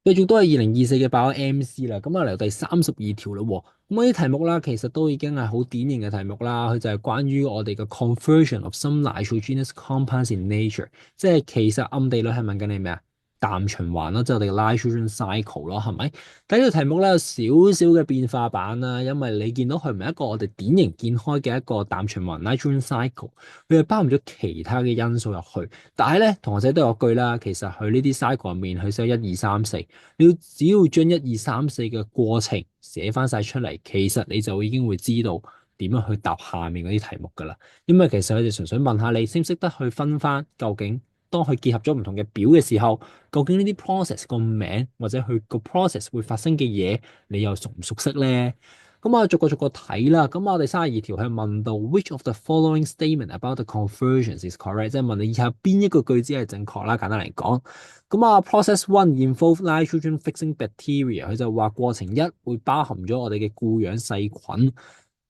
繼續都係2024嘅爆 MC 啦，咁啊嚟到第32條啦喎，咁呢啲題目啦，其實都已經係好典型嘅題目啦，佢就係關於我哋嘅 conversion of some nitrogenous compounds in nature，即係其實暗地裏係問緊你咩啊？氮循環啦，即係我哋嘅 nitrogen cycle 咯，係咪？第呢個題目咧有少少嘅變化版啦，因為你見到佢唔係一個我哋典型見開嘅一個氮循環 nitrogen cycle，佢係包含咗其他嘅因素入去。但係咧，同學仔都有句啦，其實佢呢啲 cycle 入面，佢寫一二三四，你只要將一二三四嘅過程寫翻晒出嚟，其實你就已經會知道點樣去答下面嗰啲題目噶啦。因為其實佢哋純粹問下你識唔識得去分翻，究竟當佢結合咗唔同嘅表嘅時候，究竟呢啲 process 個名或者佢個 process 會發生嘅嘢，你又熟唔熟悉咧？咁啊，逐個逐個睇啦。咁我哋32條係問到 which of the following statement about the conversions is correct，即係問你以下邊一個句子係正確啦。簡單嚟講，咁啊，process one involve nitrogen fixing bacteria，佢就話過程一會包含咗我哋嘅固氧細菌。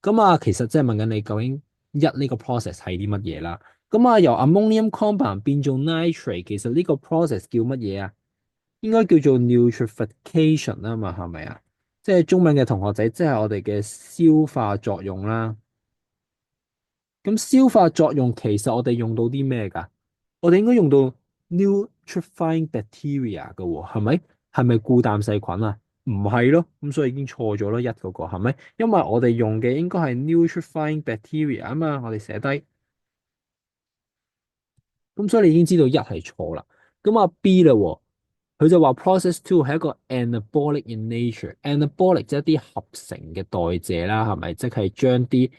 咁啊，其實即係問緊你究竟一呢個 process 係啲乜嘢啦？咁啊，由 ammonium compound 變做 nitrate，其實呢個 process 叫乜嘢啊？應該叫做 nitrification 啊嘛，係咪啊？即係中文嘅同學仔，即係我哋嘅消化作用啦。咁消化作用其實我哋用到啲咩㗎？我哋應該用到 nutrifying bacteria 㗎喎，係咪？係咪固氮細菌啊？唔係咯，咁所以已經錯咗咯，一嗰個係咪？因為我哋用嘅應該係 nutrifying bacteria 啊嘛，我哋寫低。咁所以你已經知道一係錯啦。咁啊 B 啦喎，佢就話 process two 係一個 anabolic in nature，anabolic 即係一啲合成嘅代謝啦，係咪？即係將啲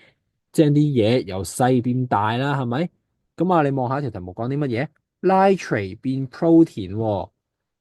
嘢由細變大啦，係咪？咁啊，你望下一條題目講啲乜嘢？nitrate 變 protein 喎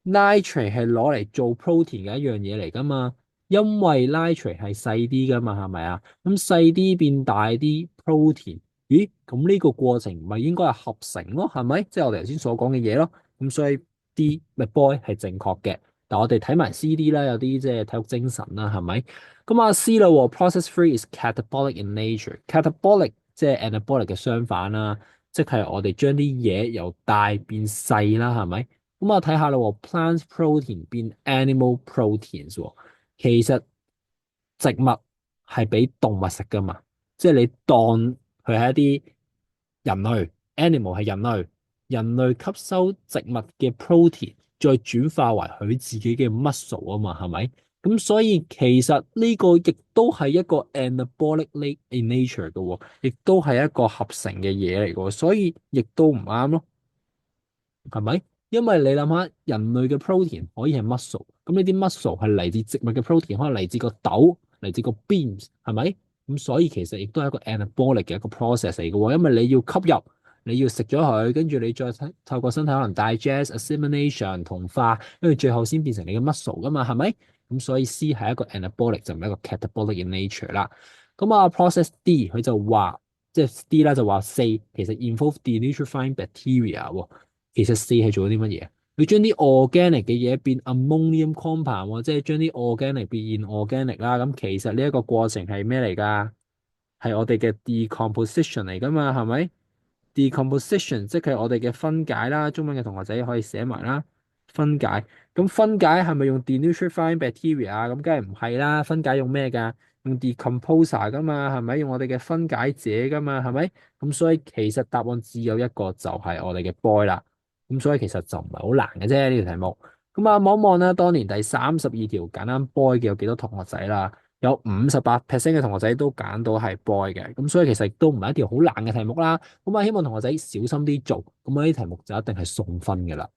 ，nitrate 係攞嚟做 protein 嘅一樣嘢嚟噶嘛？因為 nitrate 係細啲噶嘛，係咪啊？咁細啲變大啲 protein。咦，咁呢個過程咪應該係合成咯，係咪？即係我哋頭先所講嘅嘢咯。咁所以 D 咪 boy 係正確嘅。但我哋睇埋 CD 啦，有啲即係體育精神啦，係咪？咁啊 C 啦，process three is catabolic in nature。catabolic 即係 anabolic 嘅相反啦，即係我哋將啲嘢由大變細啦，係咪？咁啊睇下啦，plant protein 變 animal proteins 喎。其實植物係俾動物食噶嘛。即係你當佢係一啲人類，animal 係人類，人類吸收植物嘅 protein，再轉化為佢自己嘅 muscle 啊嘛，係咪？咁所以其實呢個亦都係一個 anabolic in nature 嘅喎，亦都係一個合成嘅嘢嚟嘅喎，所以亦都唔啱咯。係咪？因為你諗下，人類嘅 protein 可以係 muscle，咁呢啲 muscle 係嚟自植物嘅 protein，可能嚟自個豆，嚟自個 beans，係咪？咁所以其實亦都係一個 anabolic 嘅一個 process 嚟嘅喎，因為你要吸入，你要食咗佢，跟住你再透過身體可能 digest、assimilation 同化，跟住最後先變成你嘅 muscle 噶嘛，係咪？咁所以 C 係一個 anabolic，就唔係一個 catabolic in nature 啦。咁啊，process D 佢就話，即係 D 啦，就話四其實 involve denaturifying bacteria 喎。其實四係做咗啲乜嘢？佢將啲 organic 嘅嘢變 ammonium compound 喎，即係將啲 organic 變 inorganic 啦。咁其實呢一個過程係咩嚟㗎？係我哋嘅 decomposition 嚟㗎嘛，係咪？decomposition 即係我哋嘅分解啦。中文嘅同學仔可以寫埋啦。分解，咁分解係咪用 denaturifying bacteria 啊？咁梗係唔係啦。分解用咩㗎？用 decomposer 㗎嘛，係咪？用我哋嘅分解者㗎嘛，係咪？咁所以其實答案只有一個，就係我哋嘅 boy 啦。咁所以其實就唔係好難嘅啫呢條題目。咁啊望一望啦，當年第32條揀啱 boy 嘅有幾多同學仔啦？有58%嘅同學仔都揀到係 boy 嘅。咁所以其實亦都唔係一條好難嘅題目啦。咁啊希望同學仔小心啲做，咁啊呢啲題目就一定係送分嘅啦。